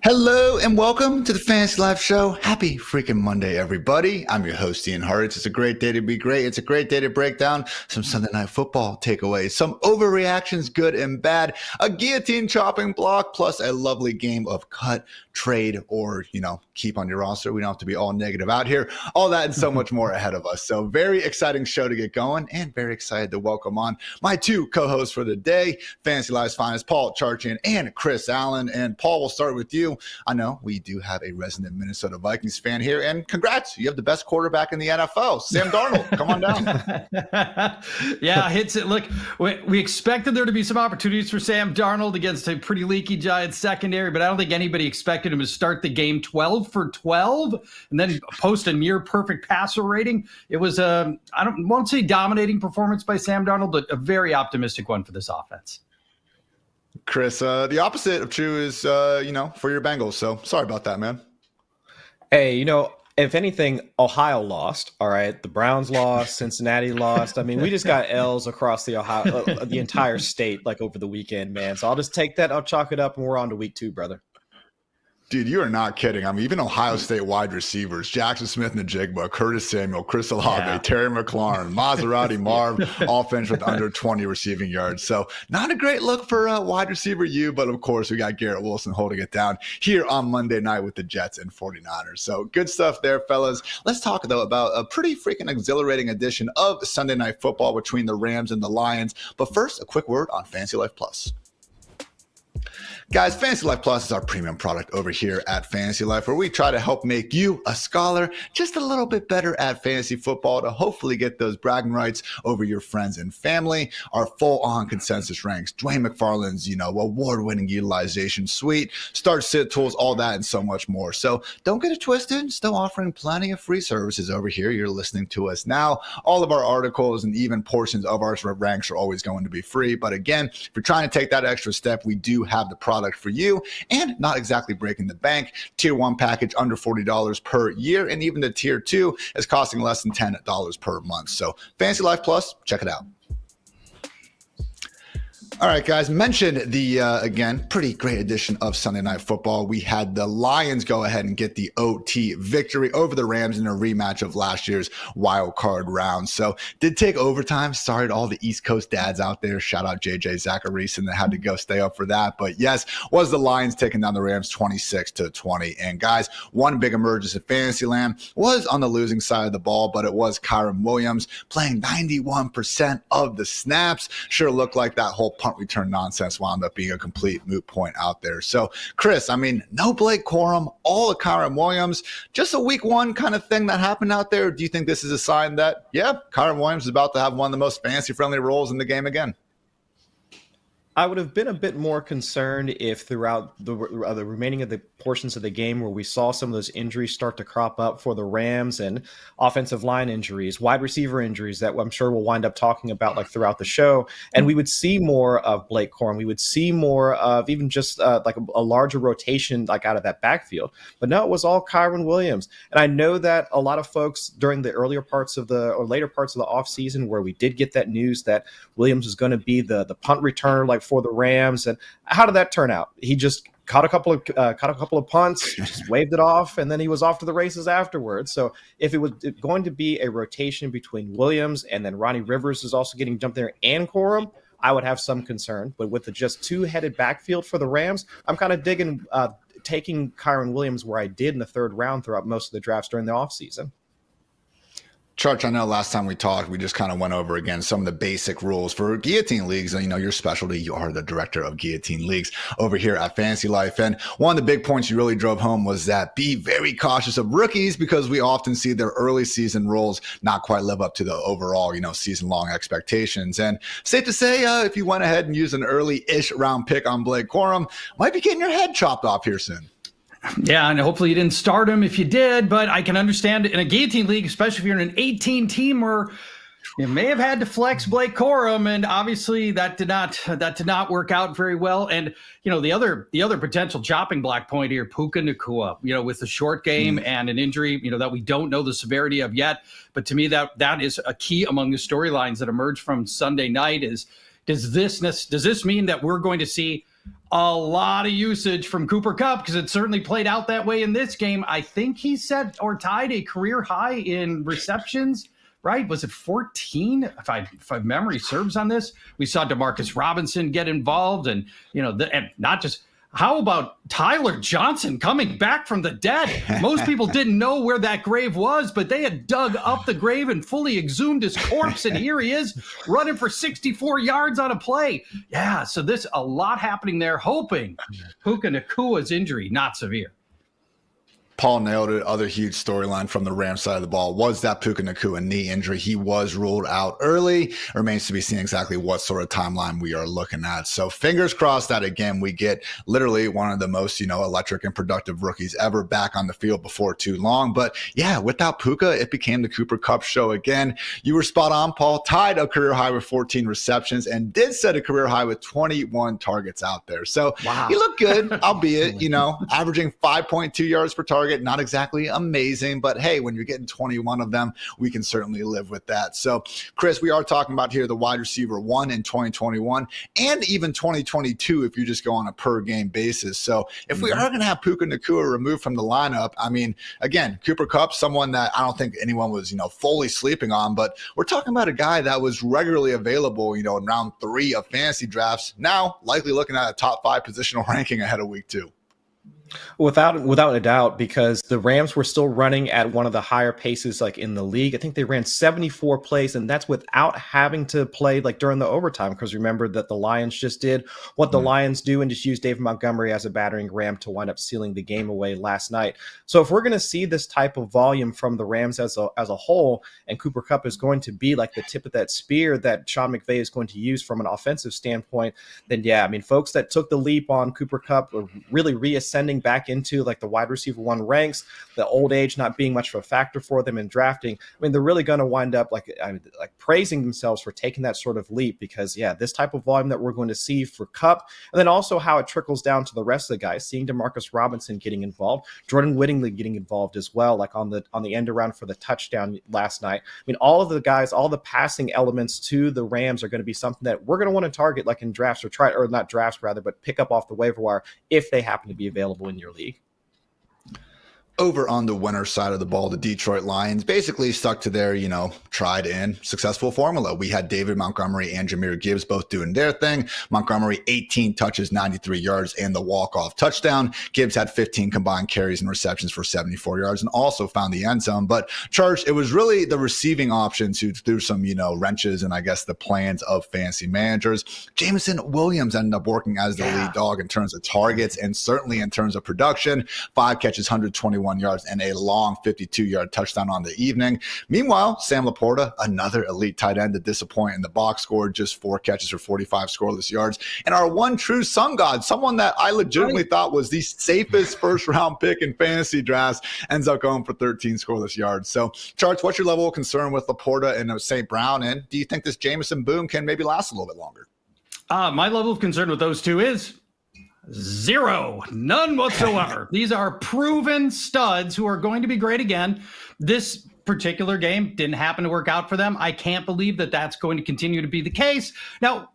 Hello and welcome to the Fantasy Life Show. Happy freaking Monday, everybody. I'm your host, Ian Hartitz. It's a great day to be great. It's a great day to break down some Sunday Night Football takeaways, some overreactions, good and bad, a guillotine chopping block, plus a lovely game of cut, trade, or, keep on your roster. We don't have to be all negative out here. All that and so much more ahead of us. So very exciting show to get going and very excited to welcome on my two co-hosts for the day, Fantasy Life's finest, Paul Charchian and Chris Allen. And Paul, we'll start with you. I know we do have a resident Minnesota Vikings fan here, and congrats. You have the best quarterback in the NFL, Sam Darnold. Come on down. Yeah, hits it. Look, we expected there to be some opportunities for Sam Darnold against a pretty leaky Giants secondary, but I don't think anybody expected him to start the game 12 for 12 and then post a near perfect passer rating. It was won't say dominating performance by Sam Darnold, but a very optimistic one for this offense. Chris, the opposite of true is, for your Bengals. So sorry about that, man. Hey, if anything, Ohio lost. All right. The Browns lost. Cincinnati lost. I mean, we just got L's across the entire state, like over the weekend, man. So I'll just take that. I'll chalk it up and we're on to week 2, brother. Dude, you are not kidding. I mean, even Ohio State wide receivers, Jackson Smith-Njigba, Curtis Samuel, Chris Olave, Terry McLaurin, Maserati Marv, all finished with under 20 receiving yards. So not a great look for wide receiver you, but of course we got Garrett Wilson holding it down here on Monday night with the Jets and 49ers. So good stuff there, fellas. Let's talk, though, about a pretty freaking exhilarating edition of Sunday Night Football between the Rams and the Lions. But first, a quick word on Fantasy Life Plus. Guys, Fantasy Life Plus is our premium product over here at Fantasy Life, where we try to help make you, a scholar, just a little bit better at fantasy football to hopefully get those bragging rights over your friends and family. Our full-on consensus ranks, Dwayne McFarland's, award-winning utilization suite, start sit tools, all that and so much more. So don't get it twisted. Still offering plenty of free services over here. You're listening to us now. All of our articles and even portions of our ranks are always going to be free. But again, if you're trying to take that extra step, we do have the product for you and not exactly breaking the bank. Tier 1 package under $40 per year, and even the tier 2 is costing less than $10 per month. So Fantasy Life Plus, check it out. All right, guys, mentioned the, again, pretty great edition of Sunday Night Football. We had the Lions go ahead and get the OT victory over the Rams in a rematch of last year's wild card round. So did take overtime. Sorry to all the East Coast dads out there. Shout out JJ Zacharyson that had to go stay up for that. But yes, was the Lions taking down the Rams 26-20. And guys, one big emergence in Fantasyland was on the losing side of the ball, but it was Kyren Williams playing 91% of the snaps. Sure looked like that whole punt return nonsense wound up being a complete moot point out there. So, Chris, no Blake Corum, all of Kyren Williams, just a week 1 kind of thing that happened out there. Do you think this is a sign that, Kyren Williams is about to have one of the most fantasy-friendly roles in the game again? I would have been a bit more concerned if throughout the remaining of the portions of the game where we saw some of those injuries start to crop up for the Rams and offensive line injuries, wide receiver injuries that I'm sure we'll wind up talking about throughout the show. And we would see more of Blake Corum. We would see more of even just a larger rotation out of that backfield. But no, it was all Kyren Williams. And I know that a lot of folks during the later parts of the offseason where we did get that news that Williams was going to be the punt returner for the Rams. And how did that turn out? He just caught a couple of punts, just waved it off, and then he was off to the races afterwards. So if it was going to be a rotation between Williams and then Ronnie Rivers is also getting jumped there and Corum, I would have some concern. But with the just two-headed backfield for the Rams, I'm kind of digging taking Kyren Williams where I did in the 3rd round throughout most of the drafts during the offseason. Church, I know last time we talked, we just kind of went over again some of the basic rules for guillotine leagues. And, your specialty, you are the director of guillotine leagues over here at Fantasy Life. And one of the big points you really drove home was that be very cautious of rookies because we often see their early season roles not quite live up to the overall, season long expectations. And safe to say, if you went ahead and used an early-ish round pick on Blake Corum, might be getting your head chopped off here soon. Yeah, and hopefully you didn't start him if you did, but I can understand in a guillotine league, especially if you're in an 18-team where you may have had to flex Blake Corum, and obviously that did not work out very well. And the other potential chopping block point here, Puka Nacua, with a short game and an injury, that we don't know the severity of yet. But to me, that is a key among the storylines that emerged from Sunday night. Does this mean that we're going to see a lot of usage from Cooper Kupp because it certainly played out that way in this game. I think he set or tied a career high in receptions, right? Was it 14? If my memory serves on this, we saw Demarcus Robinson get involved, and and not just. How about Tyler Johnson coming back from the dead? Most people didn't know where that grave was, but they had dug up the grave and fully exhumed his corpse, and here he is running for 64 yards on a play. Yeah, so there's a lot happening there, hoping Puka Nakua's injury not severe. Paul nailed it. Other huge storyline from the Rams side of the ball was that Puka Nacua knee injury. He was ruled out early. Remains to be seen exactly what sort of timeline we are looking at. So fingers crossed that, again, we get literally one of the most, electric and productive rookies ever back on the field before too long. But yeah, without Puka, it became the Cooper Kupp show again. You were spot on, Paul. Tied a career high with 14 receptions and did set a career high with 21 targets out there. So He looked good, albeit, averaging 5.2 yards per target. Not exactly amazing, but hey, when you're getting 21 of them, we can certainly live with that. So, Chris, we are talking about here the wide receiver 1 in 2021 and even 2022 if you just go on a per game basis. So, if we are going to have Puka Nacua removed from the lineup, I mean, again, Cooper Kupp, someone that I don't think anyone was, fully sleeping on, but we're talking about a guy that was regularly available, in round 3 of fantasy drafts. Now, likely looking at a top 5 positional ranking ahead of week 2. Without a doubt, because the Rams were still running at one of the higher paces like in the league. I think they ran 74 plays, and that's without having to play like during the overtime, because remember that the Lions just did what the Lions do and just used David Montgomery as a battering ram to wind up sealing the game away last night. So if we're going to see this type of volume from the Rams as a whole, and Cooper Kupp is going to be like the tip of that spear that Sean McVay is going to use from an offensive standpoint, then yeah, I mean, folks that took the leap on Cooper Kupp are really reascending back into like the wide receiver 1 ranks, the old age not being much of a factor for them in drafting. I mean, they're really going to wind up like praising themselves for taking that sort of leap, because yeah, this type of volume that we're going to see for Kupp, and then also how it trickles down to the rest of the guys, seeing Demarcus Robinson getting involved, Jordan Whittingley getting involved as well, like on the end around for the touchdown last night. I mean, all of the guys, all the passing elements to the Rams are going to be something that we're going to want to target like in drafts, or not drafts rather, but pick up off the waiver wire if they happen to be available in your league. Over on the winner side of the ball, the Detroit Lions basically stuck to their, tried and successful formula. We had David Montgomery and Jahmyr Gibbs both doing their thing. Montgomery, 18 touches, 93 yards, and the walk-off touchdown. Gibbs had 15 combined carries and receptions for 74 yards and also found the end zone. But, Charge, it was really the receiving options who threw some, wrenches and I guess the plans of fantasy managers. Jameson Williams ended up working as the lead dog in terms of targets and certainly in terms of production. 5 catches, 121 yards, and a long 52-yard touchdown on the evening. Meanwhile, Sam Laporta, another elite tight end to disappoint in the box, scored just 4 catches for 45 scoreless yards. And our one true sun god, someone that I legitimately thought was the safest first-round pick in fantasy drafts, ends up going for 13 scoreless yards. So, Charts, what's your level of concern with Laporta and St. Brown? And do you think this Jameson boom can maybe last a little bit longer? My level of concern with those two is 0, none whatsoever. These are proven studs who are going to be great again. This particular game didn't happen to work out for them. I can't believe that that's going to continue to be the case. Now,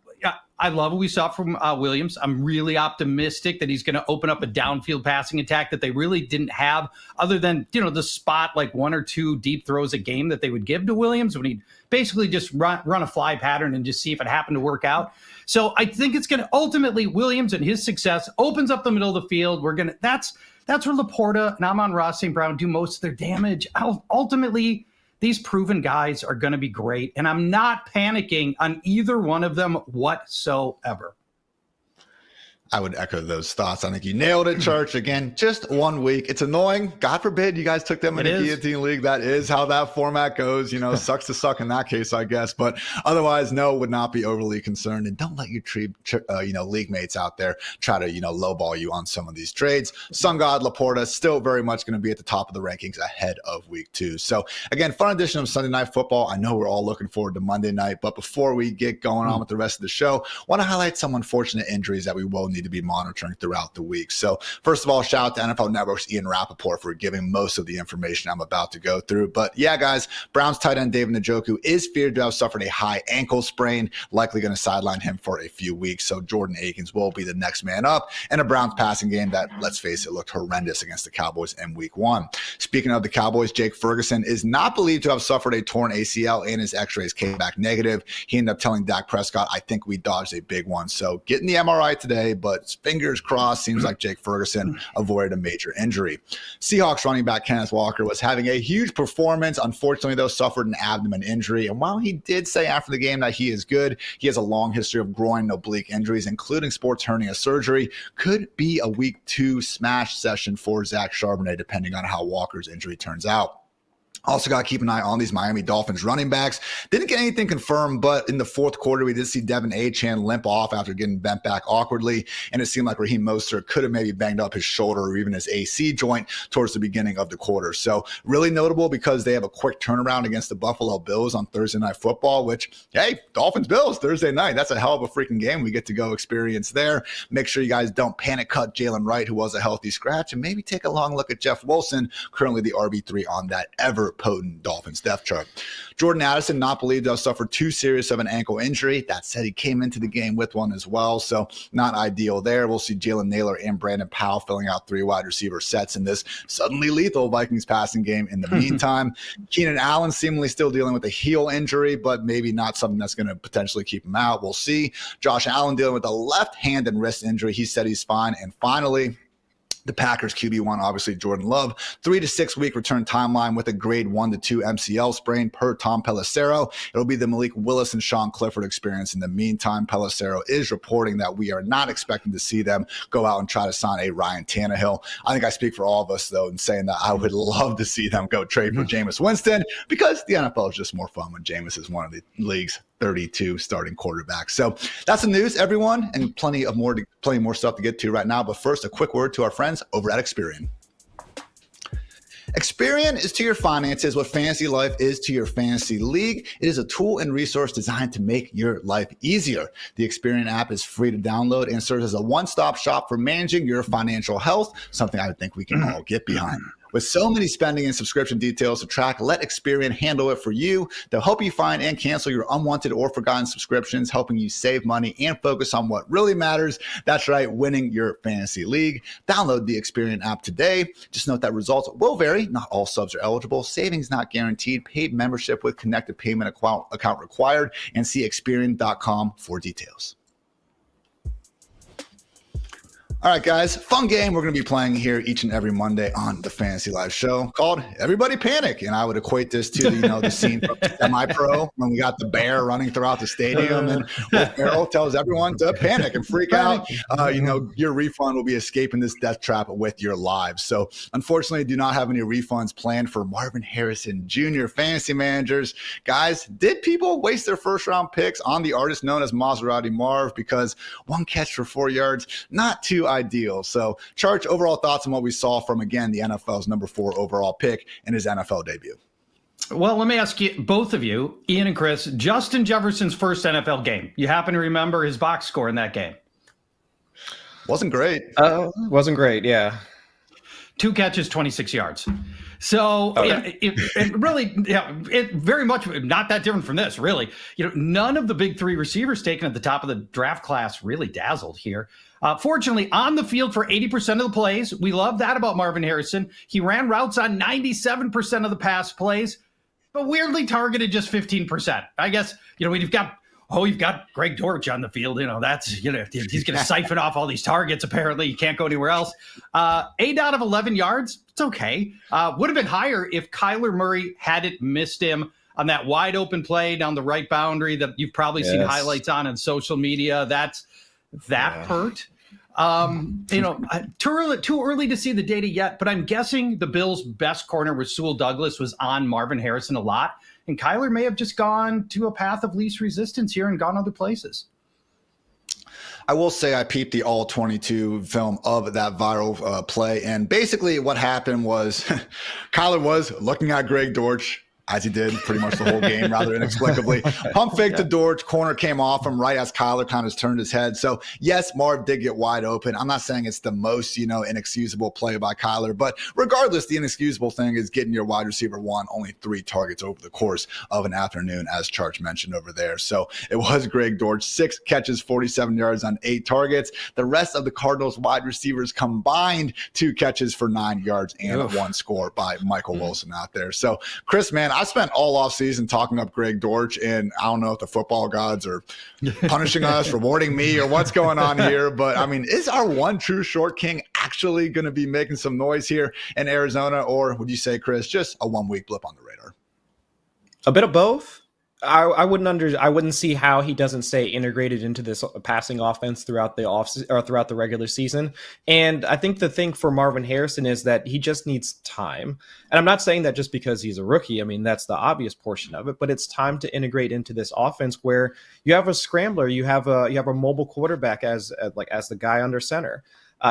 I love what we saw from Williams. I'm really optimistic that he's going to open up a downfield passing attack that they really didn't have, other than, the spot like 1 or 2 deep throws a game that they would give to Williams when he'd basically just run a fly pattern and just see if it happened to work out. So I think it's going to ultimately, Williams and his success opens up the middle of the field. That's where Laporta and Amon-Ra St. Brown do most of their damage. Ultimately, these proven guys are going to be great, and I'm not panicking on either one of them whatsoever. I would echo those thoughts. I think you nailed it, Church. Again, just 1 week. It's annoying. God forbid you guys took them in a Guillotine League. That is how that format goes. Sucks to suck in that case, I guess. But otherwise, no, would not be overly concerned. And don't let your league mates out there try to, lowball you on some of these trades. Sun God Laporta still very much going to be at the top of the rankings ahead of week 2. So again, fun edition of Sunday Night Football. I know we're all looking forward to Monday night. But before we get going on with the rest of the show, want to highlight some unfortunate injuries that we will need need to be monitoring throughout the week. So first of all, shout out to NFL Network's Ian Rapoport for giving most of the information I'm about to go through. But yeah, guys, Browns tight end David Njoku is feared to have suffered a high ankle sprain, likely going to sideline him for a few weeks. So Jordan Akins will be the next man up, and a Browns passing game that, let's face it, looked horrendous against the Cowboys in week 1. Speaking of the Cowboys, Jake Ferguson is not believed to have suffered a torn ACL, and his x-rays came back negative. He ended up telling Dak Prescott, I think we dodged a big one. So getting the MRI today, but fingers crossed, seems like Jake Ferguson avoided a major injury. Seahawks running back Kenneth Walker was having a huge performance. Unfortunately, though, suffered an abdomen injury. And while he did say after the game that he is good, he has a long history of groin and oblique injuries, including sports hernia surgery. Could be a week 2 smash session for Zach Charbonnet, depending on how Walker's injury turns out. Also got to keep an eye on these Miami Dolphins running backs. Didn't get anything confirmed, but in the fourth quarter, we did see Devin Achane limp off after getting bent back awkwardly, and it seemed like Raheem Mostert could have maybe banged up his shoulder or even his AC joint towards the beginning of the quarter. So really notable because they have a quick turnaround against the Buffalo Bills on Thursday Night Football, which, hey, Dolphins-Bills Thursday night. That's a hell of a freaking game we get to go experience there. Make sure you guys don't panic cut Jalen Wright, who was a healthy scratch, and maybe take a long look at Jeff Wilson, currently the RB3 on that ever-potent Dolphins depth chart. Jordan Addison not believed to have suffered too serious of an ankle injury. That said, he came into the game with one as well, so not ideal there. We'll see Jalen Naylor and Brandon Powell filling out 3 wide receiver sets in this suddenly lethal Vikings passing game. In the meantime, Keenan Allen seemingly still dealing with a heel injury, but maybe not something that's going to potentially keep him out. We'll see. Josh Allen dealing with a left hand and wrist injury. He said he's fine. And finally, the Packers QB1, obviously Jordan Love, 3 to 6 week return timeline with a grade 1 to 2 MCL sprain per Tom Pelissero. It'll be the Malik Willis and Sean Clifford experience. In the meantime, Pelissero is reporting that we are not expecting to see them go out and try to sign a Ryan Tannehill. I think I speak for all of us, though, in saying that I would love to see them go trade for Jameis Winston, because the NFL is just more fun when Jameis is one of the league's 32 starting quarterbacks. So that's the news, everyone, and plenty more stuff to get to right now. But first, a quick word to our friends over at Experian. Experian is to your finances what FantasyLife is to your fantasy league. It is a tool and resource designed to make your life easier. The Experian app is free to download and serves as a one-stop shop for managing your financial health, something I think we can all get behind. With so many spending and subscription details to track, let Experian handle it for you. They'll help you find and cancel your unwanted or forgotten subscriptions, helping you save money and focus on what really matters. That's right, winning your fantasy league. Download the Experian app today. Just note that results will vary. Not all subs are eligible. Savings not guaranteed. Paid membership with connected payment account required. And see Experian.com for details. All right, guys, fun game we're going to be playing here each and every Monday on the Fantasy Life show called Everybody Panic. And I would equate this to, the scene from Semi-Pro when we got the bear running throughout the stadium and Will Ferrell tells everyone to panic and freak out. Your refund will be escaping this death trap with your lives. So unfortunately, do not have any refunds planned for Marvin Harrison Jr. fantasy managers. Guys, did people waste their first round picks on the artist known as Maserati Marv? Because one catch for 4 yards, not too ideal. So, Charch, overall thoughts on what we saw from, again, the NFL's number 4 overall pick in his NFL debut? Well, let me ask you, both of you, Ian and Chris, Justin Jefferson's first NFL game. You happen to remember his box score in that game? Wasn't great. Wasn't great, yeah. 2 catches, 26 yards. So it really, it very much not that different from this, really. None of the big 3 receivers taken at the top of the draft class really dazzled here. Fortunately, on the field for 80% of the plays. We love that about Marvin Harrison. He ran routes on 97% of the pass plays, but weirdly targeted just 15%. I guess, when you've got Greg Dortch on the field, that's, he's going to siphon off all these targets. Apparently, you can't go anywhere else. 8 out of 11 yards. It's okay. Would have been higher if Kyler Murray hadn't missed him on that wide open play down the right boundary that you've probably seen highlights on social media. That hurt. Too early to see the data yet, but I'm guessing the Bills' best corner with Sewell Douglas was on Marvin Harrison a lot. And Kyler may have just gone to a path of least resistance here and gone other places. I will say I peeped the all 22 film of that viral play. And basically what happened was Kyler was looking at Greg Dortch, as he did pretty much the whole game, rather inexplicably. Pump fake to Dortch. Corner came off him right as Kyler kind of turned his head. So, yes, Marv did get wide open. I'm not saying it's the most, inexcusable play by Kyler. But regardless, the inexcusable thing is getting your wide receiver one only 3 targets over the course of an afternoon, as Charch mentioned over there. So, it was Greg Dortch. 6 catches, 47 yards on 8 targets. The rest of the Cardinals wide receivers combined 2 catches for 9 yards and 1 score by Michael Wilson out there. So, Chris, man, I spent all offseason talking up Greg Dortch, and I don't know if the football gods are punishing us, rewarding me, or what's going on here. But, I mean, is our one true short king actually going to be making some noise here in Arizona? Or would you say, Chris, just a 1-week blip on the radar? A bit of both. I wouldn't see how he doesn't stay integrated into this passing offense throughout throughout the regular season. And I think the thing for Marvin Harrison is that he just needs time. And I'm not saying that just because he's a rookie. I mean, that's the obvious portion of it, but it's time to integrate into this offense where you have a scrambler, you have a mobile quarterback as the guy under center.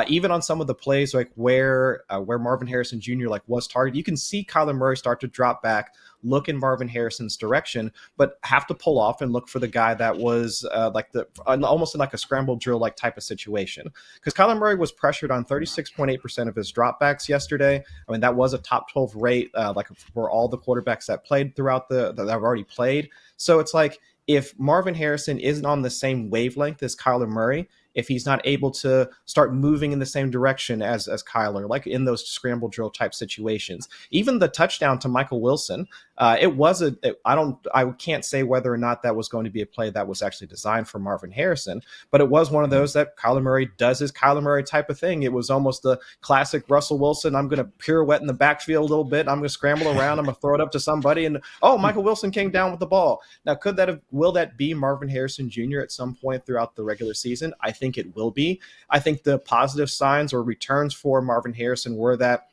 Even on some of the plays like where Marvin Harrison Jr. was targeted, you can see Kyler Murray start to drop back, look in Marvin Harrison's direction, but have to pull off and look for the guy that was almost in like a scramble drill type of situation. Because Kyler Murray was pressured on 36.8% of his dropbacks yesterday. I mean, that was a top 12 rate for all the quarterbacks that played throughout that have already played. So it's like if Marvin Harrison isn't on the same wavelength as Kyler Murray, if he's not able to start moving in the same direction as Kyler, like in those scramble drill type situations. Even the touchdown to Michael Wilson, I can't say whether or not that was going to be a play that was actually designed for Marvin Harrison, but it was one of those that Kyler Murray does his Kyler Murray type of thing. It was almost the classic Russell Wilson. I'm going to pirouette in the backfield a little bit. I'm going to scramble around. I'm going to throw it up to somebody. And, Michael Wilson came down with the ball. Now, will that be Marvin Harrison Jr. at some point throughout the regular season? I think it will be. I think the positive signs or returns for Marvin Harrison were that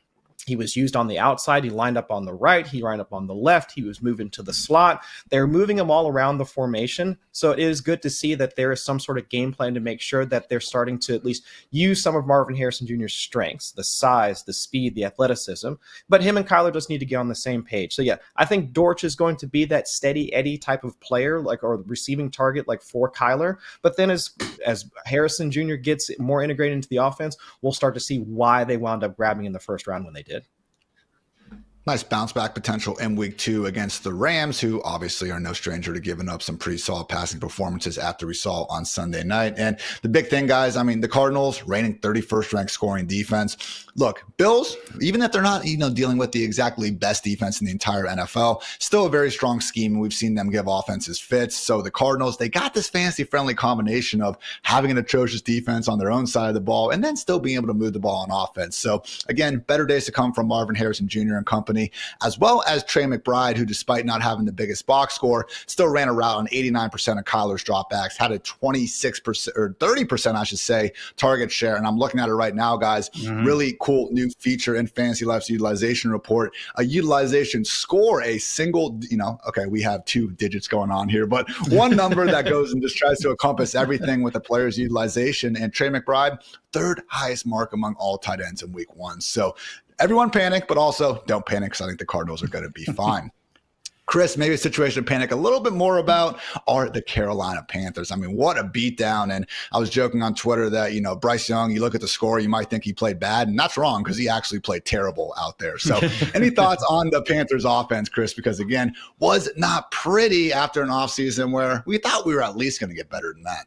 he was used on the outside. He lined up on the right. He lined up on the left. He was moving to the slot. They're moving him all around the formation. So it is good to see that there is some sort of game plan to make sure that they're starting to at least use some of Marvin Harrison Jr.'s strengths, the size, the speed, the athleticism. But him and Kyler just need to get on the same page. So yeah, I think Dortch is going to be that steady Eddie type of player, or receiving target for Kyler. But then as Harrison Jr. gets more integrated into the offense, we'll start to see why they wound up grabbing in the first round when they did. Nice bounce back potential in week 2 against the Rams, who obviously are no stranger to giving up some pretty solid passing performances after we saw on Sunday night. And the big thing, guys, I mean, the Cardinals reigning 31st ranked scoring defense. Look, Bills, even if they're not, dealing with the exactly best defense in the entire NFL, still a very strong scheme. And we've seen them give offenses fits. So the Cardinals, they got this fantasy friendly combination of having an atrocious defense on their own side of the ball and then still being able to move the ball on offense. So again, better days to come from Marvin Harrison Jr. and company, as well as Trey McBride, who despite not having the biggest box score, still ran a route on 89% of Kyler's dropbacks, had a 26% or 30%, I should say, target share. And I'm looking at it right now, guys. Really cool new feature in FantasyLife's utilization report. A utilization score, a single, okay, we have 2 digits going on here, but one number that goes and just tries to encompass everything with the player's utilization. And Trey McBride, 3rd highest mark among all tight ends in week 1. So everyone panic, but also don't panic because I think the Cardinals are going to be fine. Chris, maybe a situation to panic a little bit more about are the Carolina Panthers. I mean, what a beatdown. And I was joking on Twitter that, Bryce Young, you look at the score, you might think he played bad. And that's wrong because he actually played terrible out there. So any thoughts on the Panthers offense, Chris? Because, again, was not pretty after an offseason where we thought we were at least going to get better than that.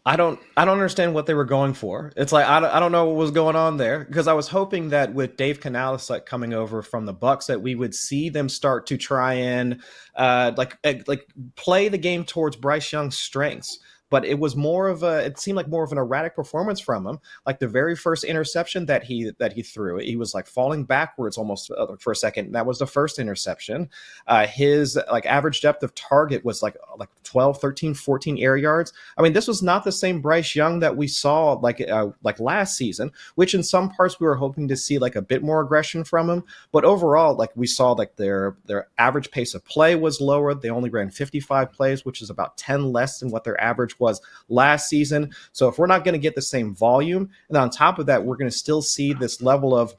I don't understand what they were going for. It's like I don't know what was going on there, because I was hoping that with Dave Canales coming over from the Bucs that we would see them start to try and play the game towards Bryce Young's strengths. But it was it seemed like more of an erratic performance from him. Like the very first interception that he threw, he was falling backwards almost for a second. That was the first interception. His average depth of target was 12, 13, 14 air yards. I mean, this was not the same Bryce Young that we saw last season, which in some parts we were hoping to see a bit more aggression from him. But overall, we saw their average pace of play was lower. They only ran 55 plays, which is about 10 less than what their average was last season. So if we're not going to get the same volume, and on top of that, we're going to still see this level of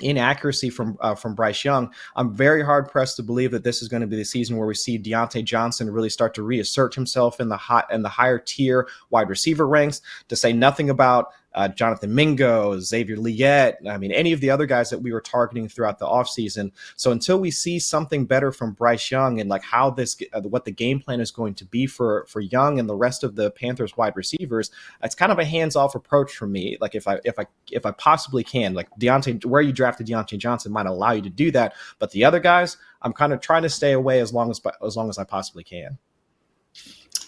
inaccuracy from Bryce Young, I'm very hard pressed to believe that this is going to be the season where we see Deontay Johnson really start to reassert himself in the higher tier wide receiver ranks. To say nothing about Jonathan Mingo, Xavier Liet, I mean, any of the other guys that we were targeting throughout the offseason. So until we see something better from Bryce Young and like how what the game plan is going to be for Young and the rest of the Panthers wide receivers, it's kind of a hands-off approach for me. Like if I possibly can, like Deontay, where you drafted Deontay Johnson might allow you to do that, but the other guys, I'm kind of trying to stay away as long as I possibly can.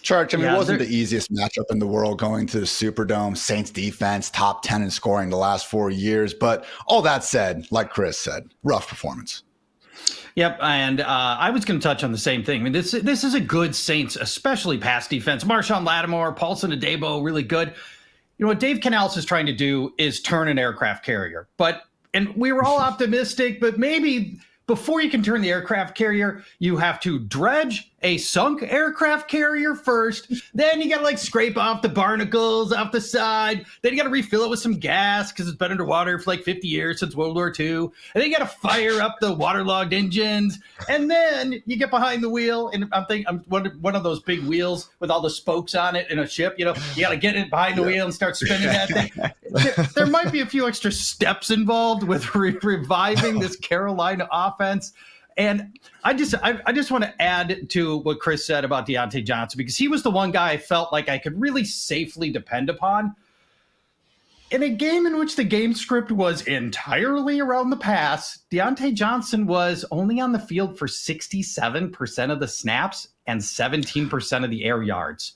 Charch, I mean, it wasn't the easiest matchup in the world going to the Superdome. Saints defense, top 10 in scoring the last 4 years. But all that said, like Chris said, rough performance. Yep, and I was going to touch on the same thing. I mean, this is a good Saints, especially pass defense. Marshawn Lattimore, Paulson Adebo, really good. You know, what Dave Canales is trying to do is turn an aircraft carrier. And we were all optimistic, but maybe before you can turn the aircraft carrier, you have to dredge a sunk aircraft carrier first. Then you got to like scrape off the barnacles off the side. Then you got to refill it with some gas because it's been underwater for like 50 years since World War II. And then you got to fire up the waterlogged engines. And then you get behind the wheel. And I'm one of those big wheels with all the spokes on it in a ship. You know, you got to get it behind the wheel and start spinning that thing. There might be a few extra steps involved with reviving this Carolina offense. And I just want to add to what Chris said about Deontay Johnson, because he was the one guy I felt like I could really safely depend upon. In a game in which the game script was entirely around the pass, Deontay Johnson was only on the field for 67% of the snaps and 17% of the air yards.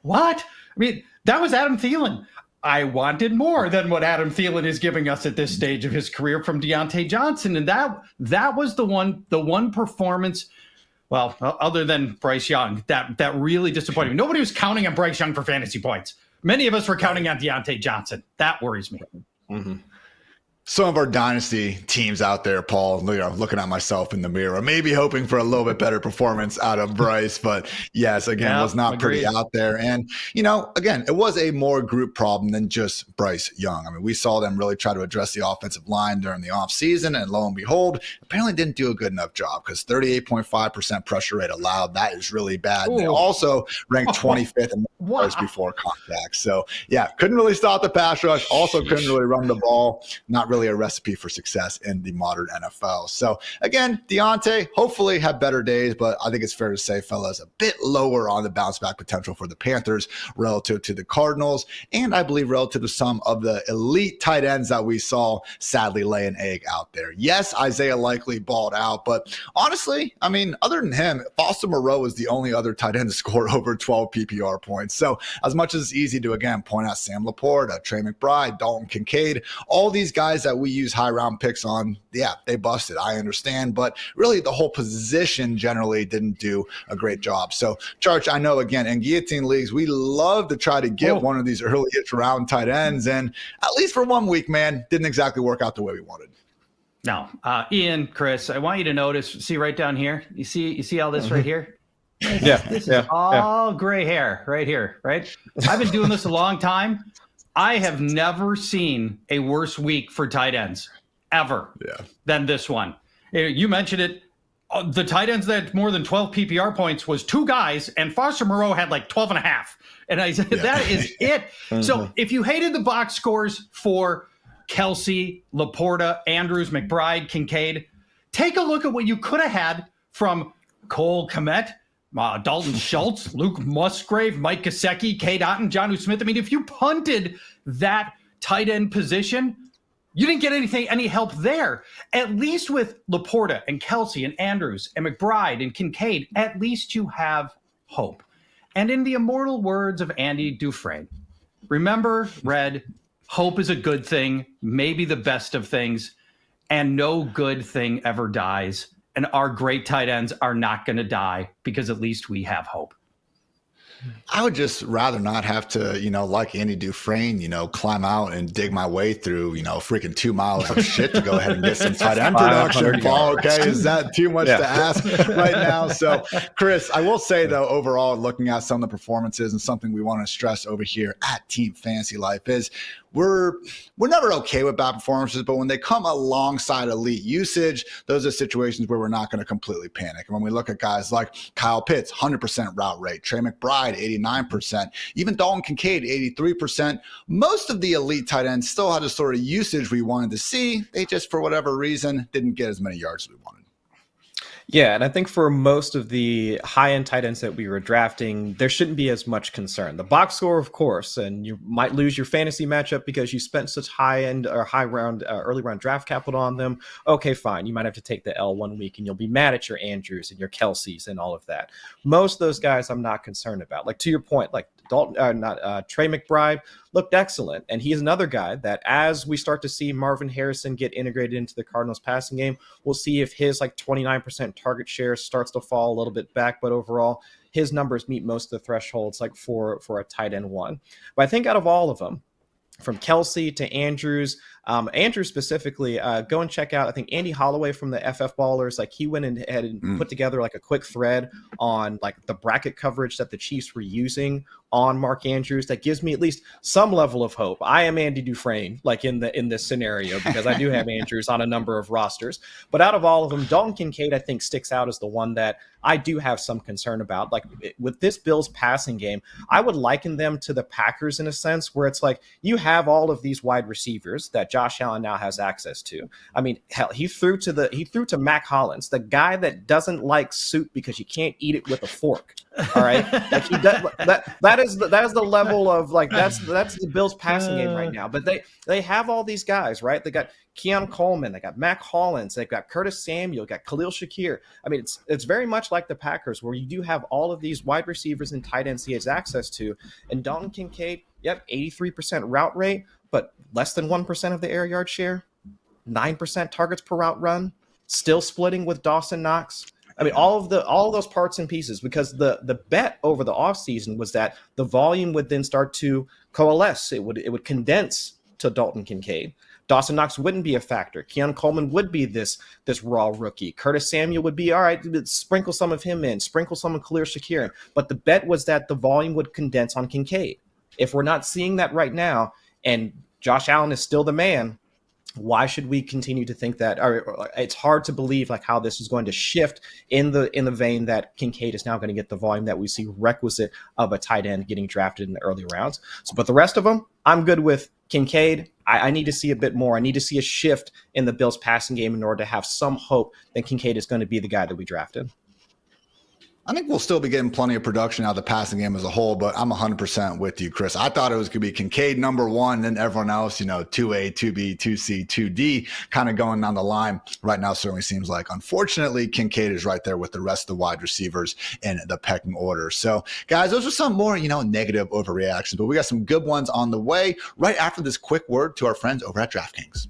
What? I mean, that was Adam Thielen. I wanted more than what Adam Thielen is giving us at this stage of his career from Deontay Johnson. And that was the one performance, well, other than Bryce Young, that really disappointed me. Nobody was counting on Bryce Young for fantasy points. Many of us were counting on Deontay Johnson. That worries me. Mm-hmm. Some of our dynasty teams out there, Paul, looking at myself in the mirror, maybe hoping for a little bit better performance out of Bryce. But yes, again, was not pretty out there. And, again, it was a more group problem than just Bryce Young. I mean, we saw them really try to address the offensive line during the offseason. And lo and behold, apparently didn't do a good enough job because 38.5% pressure rate allowed. That is really bad. They also ranked 25th in yards before contact. So, yeah, couldn't really stop the pass rush. Also couldn't really run the ball. Not really a recipe for success in the modern NFL. So again, Deontay hopefully had better days, but I think it's fair to say, fellas, a bit lower on the bounce back potential for the Panthers relative to the Cardinals, and I believe relative to some of the elite tight ends that we saw sadly lay an egg out there. Yes, Isaiah likely balled out, but honestly, I mean, other than him, Foster Moreau is the only other tight end to score over 12 PPR points. So as much as it's easy to, again, point out Sam Laporta, Trey McBride, Dalton Kincaid, all these guys that we use high round picks on, yeah, they busted. I understand, but really the whole position generally didn't do a great job. So, Charch, I know, again, in Guillotine leagues, we love to try to get one of these early-ish round tight ends, and at least for 1 week, man, didn't exactly work out the way we wanted. No. Ian, Chris, I want you to notice, see right down here? You see all this right here? This is all gray hair right here, right? I've been doing this a long time. I have never seen a worse week for tight ends ever than this one. You mentioned it. The tight ends that had more than 12 PPR points was two guys, and Foster Moreau had like 12 and a half. And I said, that is it. So if you hated the box scores for Kelsey, Laporta, Andrews, McBride, Kincaid, take a look at what you could have had from Cole Kmet, Dalton Schultz, Luke Musgrave, Mike Gesicki, Cade Otton, Jonnu Smith. I mean, if you punted that tight end position, you didn't get any help there. At least with Laporta and Kelsey and Andrews and McBride and Kincaid, at least you have hope. And in the immortal words of Andy Dufresne, remember, Red, hope is a good thing, maybe the best of things, and no good thing ever dies. And our great tight ends are not going to die because at least we have hope. I would just rather not have to, like Andy Dufresne, climb out and dig my way through, freaking 2 miles of shit to go ahead and get some tight end production. Paul, okay, is that too much to ask right now? So, Chris, I will say though, overall, looking at some of the performances and something we want to stress over here at Team Fantasy Life is we're never okay with bad performances, but when they come alongside elite usage, those are situations where we're not going to completely panic. And when we look at guys like Kyle Pitts, 100% route rate, Trey McBride, 89%, even Dalton Kincaid, 83%, most of the elite tight ends still had the sort of usage we wanted to see. They just, for whatever reason, didn't get as many yards as we wanted. Yeah, and I think for most of the high-end tight ends that we were drafting, there shouldn't be as much concern. The box score, of course, and you might lose your fantasy matchup because you spent such high-end or early round draft capital on them. Okay, fine. You might have to take the L 1 week, and you'll be mad at your Andrews and your Kelseys and all of that. Most of those guys I'm not concerned about. Like, to your point, like Trey McBride looked excellent. And he's another guy that as we start to see Marvin Harrison get integrated into the Cardinals passing game, we'll see if his 29% target share starts to fall a little bit back. But overall, his numbers meet most of the thresholds for a tight end one. But I think out of all of them, from Kelce to Andrews, Andrews specifically, go and check out, I think Andy Holloway from the FF Ballers, he went ahead and put together a quick thread on the bracket coverage that the Chiefs were using on Mark Andrews. That gives me at least some level of hope. I am Andy Dufresne, in this scenario, because I do have Andrews on a number of rosters. But out of all of them, Dalton Kincaid, I think, sticks out as the one that I do have some concern about. With this Bills passing game, I would liken them to the Packers in a sense, where it's you have all of these wide receivers that Josh Allen now has access to. I mean, hell, he threw to Mac Hollins, the guy that doesn't like soup because you can't eat it with a fork. All right, he does, that is the level of that's the Bills passing game right now. But they have all these guys, right? They got Keon Coleman, they got Mac Hollins, they've got Curtis Samuel, got Khalil Shakir. I mean, it's very much like the Packers, where you do have all of these wide receivers and tight ends he has access to. And Dalton Kincaid, 83% route rate, but less than 1% of the air yard share, 9% targets per route run, still splitting with Dawson Knox. I mean, all of those parts and pieces, because the bet over the offseason was that the volume would then start to coalesce. It would condense to Dalton Kincaid. Dawson Knox wouldn't be a factor. Keon Coleman would be this raw rookie. Curtis Samuel would be, all right, sprinkle some of him in, sprinkle some of Khalil Shakir in. But the bet was that the volume would condense on Kincaid. If we're not seeing that right now, and Josh Allen is still the man, why should we continue to think that? Or it's hard to believe how this is going to shift in the vein that Kincaid is now going to get the volume that we see requisite of a tight end getting drafted in the early rounds. But the rest of them, I'm good with. Kincaid, I need to see a bit more. I need to see a shift in the Bills passing game in order to have some hope that Kincaid is going to be the guy that we drafted. I think we'll still be getting plenty of production out of the passing game as a whole, but I'm 100% with you, Chris. I thought it was going to be Kincaid number one, then everyone else, 2A, 2B, 2C, 2D, kind of going down the line. Right now, certainly seems like, unfortunately, Kincaid is right there with the rest of the wide receivers in the pecking order. So, guys, those are some more, negative overreactions, but we got some good ones on the way right after this quick word to our friends over at DraftKings.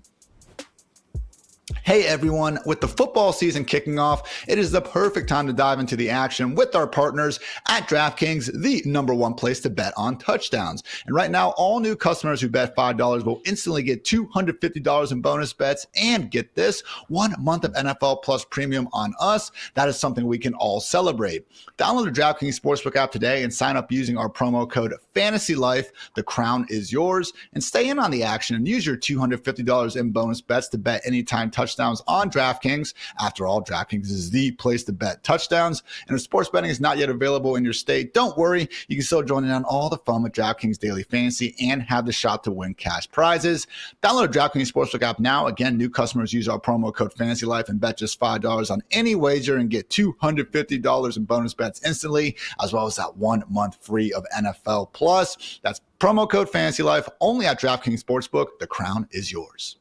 Hey everyone, with the football season kicking off, it is the perfect time to dive into the action with our partners at DraftKings, the number one place to bet on touchdowns. And right now, all new customers who bet $5 will instantly get $250 in bonus bets and get this, 1 month of NFL Plus Premium on us. That is something we can all celebrate. Download the DraftKings Sportsbook app today and sign up using our promo code FANTASYLIFE. The crown is yours. And stay in on the action and use your $250 in bonus bets to bet anytime touchdowns on DraftKings. After all, DraftKings is the place to bet touchdowns. And if sports betting is not yet available in your state, don't worry. You can still join in on all the fun with DraftKings Daily Fantasy and have the shot to win cash prizes. Download the DraftKings Sportsbook app now. Again, new customers use our promo code FANTASYLIFE and bet just $5 on any wager and get $250 in bonus bets instantly, as well as that 1 month free of NFL Plus. That's promo code FANTASYLIFE only at DraftKings Sportsbook. The crown is yours.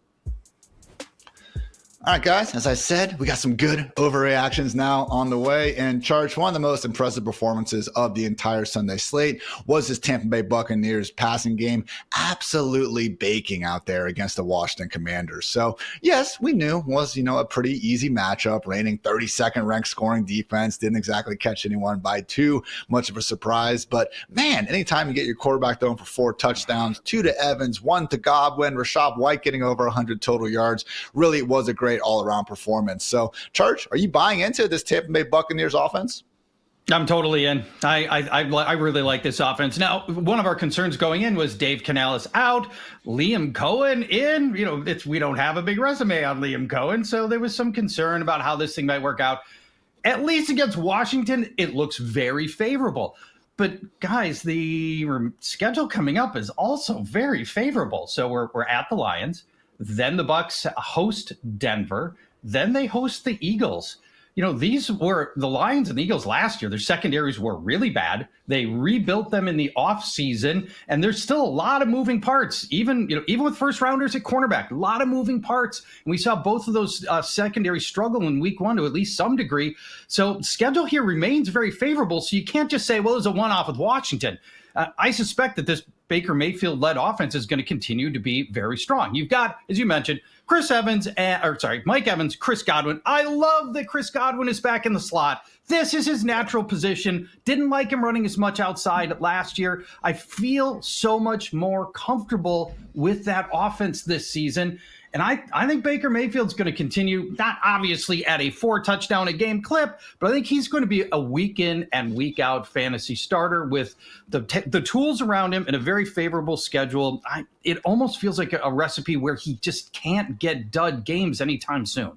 All right, guys, as I said, we got some good overreactions now on the way. And Charge, one of the most impressive performances of the entire Sunday slate was this Tampa Bay Buccaneers passing game, absolutely baking out there against the Washington Commanders. So, yes, we knew was, a pretty easy matchup, reigning 32nd ranked scoring defense, didn't exactly catch anyone by too much of a surprise. But, man, anytime you get your quarterback throwing for 4 touchdowns, 2 to Evans, 1 to Godwin, Rashad White getting over 100 total yards, really was a great all-around performance. So, Charge, are you buying into this Tampa Bay Buccaneers offense? I'm totally in. I really like this offense. Now, one of our concerns going in was Dave Canales out, Liam Cohen in. We don't have a big resume on Liam Cohen, so there was some concern about how this thing might work out. At least against Washington, it looks very favorable. But guys, the schedule coming up is also very favorable. So we're at the Lions. Then the Bucs host Denver. Then they host the Eagles. These were the Lions and the Eagles last year. Their secondaries were really bad. They rebuilt them in the offseason, and there's still a lot of moving parts. Even with first rounders at cornerback, a lot of moving parts. And we saw both of those secondaries struggle in week 1 to at least some degree. So schedule here remains very favorable. So you can't just say, well, it was a one-off with Washington. I suspect that this Baker Mayfield-led offense is going to continue to be very strong. You've got, as you mentioned, Mike Evans, Chris Godwin. I love that Chris Godwin is back in the slot. This is his natural position. Didn't like him running as much outside last year. I feel so much more comfortable with that offense this season. And I think Baker Mayfield's going to continue, not obviously at a 4-touchdown-a-game clip, but I think he's going to be a week in and week out fantasy starter with the tools around him and a very favorable schedule. It almost feels like a recipe where he just can't get dud games anytime soon.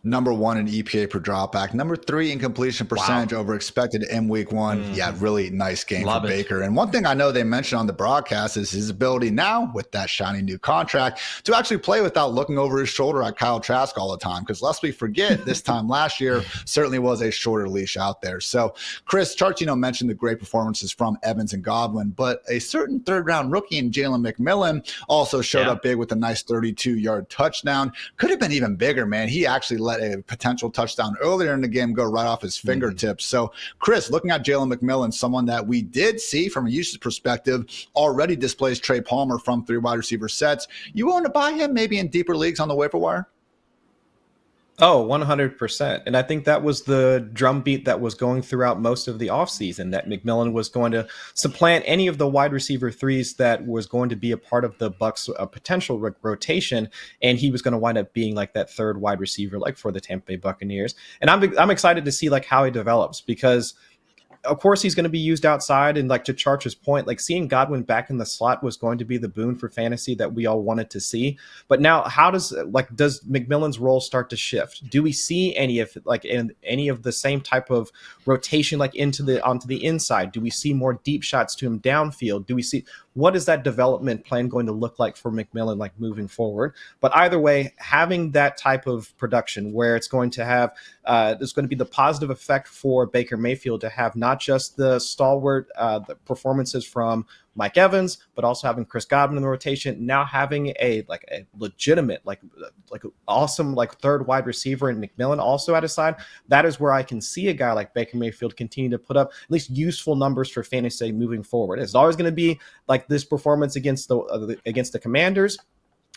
Number 1 in EPA per dropback, number 3 in completion percentage over expected in week 1. Yeah, really nice game for Baker. And one thing I know they mentioned on the broadcast is his ability now with that shiny new contract to actually play without looking over his shoulder at Kyle Trask all the time. Because lest we forget, this time last year certainly was a shorter leash out there. So Chris, Charchian mentioned the great performances from Evans and Godwin, but a certain third-round rookie in Jalen McMillan also showed up big with a nice 32-yard touchdown. Could have been even bigger, man. He actually let a potential touchdown earlier in the game go right off his fingertips. So, Chris, looking at Jalen McMillan, someone that we did see from a usage perspective already displays Trey Palmer from 3 wide receiver sets. You want to buy him maybe in deeper leagues on the waiver wire? Oh, 100%. And I think that was the drumbeat that was going throughout most of the offseason, that McMillan was going to supplant any of the wide receiver 3s that was going to be a part of the Bucs' potential rotation, and he was going to wind up being like that third wide receiver, like for the Tampa Bay Buccaneers. And I'm excited to see like how he develops, because of course he's going to be used outside, and like to Charch's point, like seeing Godwin back in the slot was going to be the boon for fantasy that we all wanted to see. But now does McMillan's role start to shift? Do we see any of the same type of rotation like onto the inside? Do we see more deep shots to him downfield? Do we see what is that development plan going to look like for McMillan like moving forward? But either way, having that type of production where it's going to have there's going to be the positive effect for Baker Mayfield to have not just the stalwart the performances from Mike Evans, but also having Chris Godwin in the rotation, now having a legitimate, awesome, third wide receiver in McMillan also at his side. That is where I can see a guy like Baker Mayfield continue to put up at least useful numbers for fantasy moving forward. It's always going to be like this performance against the Commanders.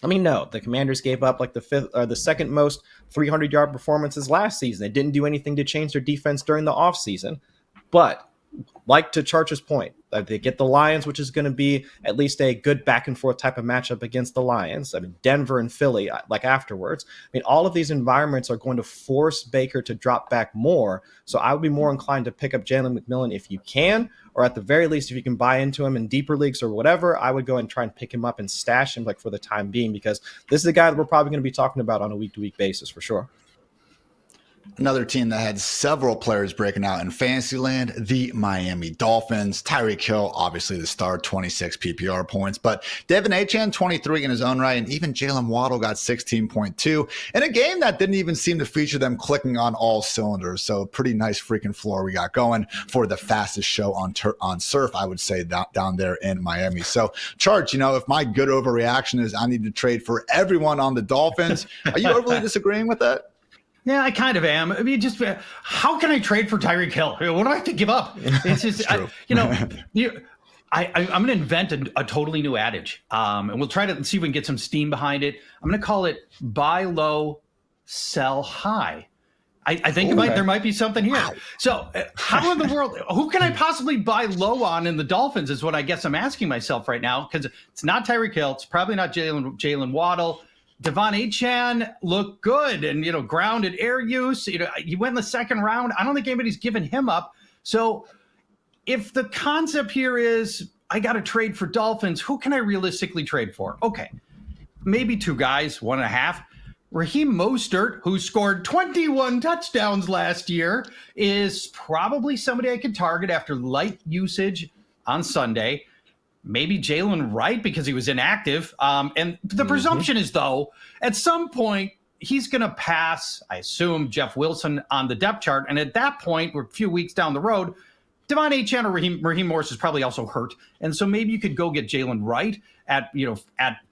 I mean, no, the Commanders gave up the second most 300-yard performances last season. They didn't do anything to change their defense during the offseason. But like to Charch's point, they get the Lions, which is going to be at least a good back and forth type of matchup against the Lions. I mean, Denver and Philly, afterwards. I mean, all of these environments are going to force Baker to drop back more. So I would be more inclined to pick up Jalen McMillan if you can, or at the very least, if you can buy into him in deeper leagues or whatever, I would go and try and pick him up and stash him for the time being, because this is a guy that we're probably going to be talking about on a week-to-week basis for sure. Another team that had several players breaking out in Fantasyland, the Miami Dolphins. Tyreek Hill, obviously the star, 26 PPR points, but Devin Achane, 23 in his own right, and even Jalen Waddle got 16.2 in a game that didn't even seem to feature them clicking on all cylinders. So pretty nice freaking floor we got going for the fastest show on surf, I would say, down there in Miami. So, Charch, if my good overreaction is I need to trade for everyone on the Dolphins, are you overly disagreeing with that? Yeah, I kind of am. I mean, just how can I trade for Tyreek Hill? What do I have to give up? It's just, I'm going to invent a totally new adage, and we'll try to see if we can get some steam behind it. I'm going to call it buy low, sell high. I think there might be something here. Wow. So how in the world, who can I possibly buy low on in the Dolphins is what I guess I'm asking myself right now, because it's not Tyreek Hill. It's probably not Jalen Waddle. Devon Achane looked good and, grounded air use. He went in the second round. I don't think anybody's given him up. So if the concept here is I got to trade for Dolphins, who can I realistically trade for? Okay, maybe two guys, 1.5. Raheem Mostert, who scored 21 touchdowns last year, is probably somebody I could target after light usage on Sunday. Maybe Jalen Wright because he was inactive. And the presumption is, though, at some point, he's going to pass, I assume, Jeff Wilson on the depth chart. And at that point, we're a few weeks down the road, Devon Achane or Raheem Morris is probably also hurt. And so maybe you could go get Jalen Wright at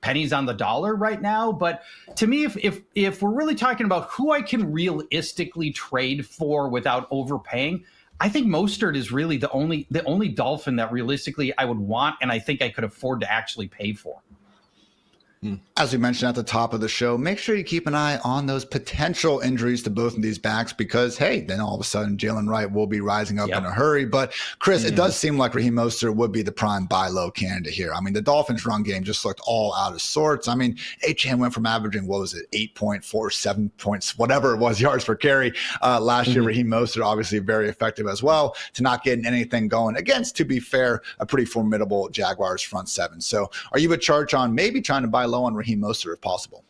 pennies on the dollar right now. But to me, if we're really talking about who I can realistically trade for without overpaying, I think Mostert is really the only Dolphin that realistically I would want, and I think I could afford to actually pay for. As we mentioned at the top of the show, make sure you keep an eye on those potential injuries to both of these backs because, hey, then all of a sudden Jalen Wright will be rising up in a hurry. But, Chris, it does seem like Raheem Mostert would be the prime buy low candidate here. I mean, the Dolphins' run game just looked all out of sorts. I mean, Achane went from averaging, 8.47 points, whatever it was, yards per carry last year. Raheem Mostert, obviously very effective as well, to not getting anything going against, to be fair, a pretty formidable Jaguars front seven. So are you a charge on maybe trying to buy low on Raheem Mostert if possible?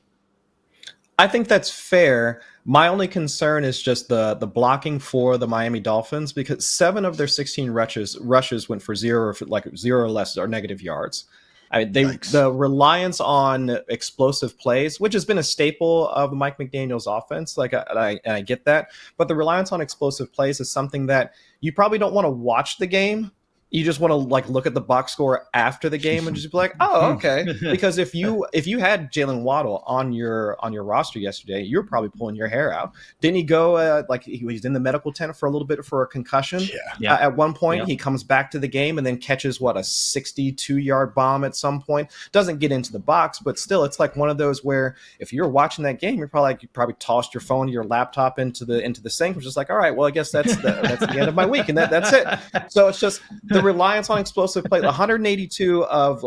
I think that's fair. My only concern is just the blocking for the Miami Dolphins because 7 of their 16 rushes went for 0 or less or negative yards. I mean, the reliance on explosive plays, which has been a staple of Mike McDaniel's offense, I get that, but the reliance on explosive plays is something that you probably don't want to watch the game. You just want to look at the box score after the game and just be like, oh, okay. Because if you had Jalen Waddle on your roster yesterday, you're probably pulling your hair out. Didn't he go he was in the medical tent for a little bit for a concussion? Yeah. At one point, he comes back to the game and then catches a 62-yard bomb at some point. Doesn't get into the box, but still, it's like one of those where if you're watching that game, you probably tossed your phone, your laptop into the sink. Which is like, all right, well, I guess that's the end of my week, and that's it. So it's just the reliance on explosive play. 182 of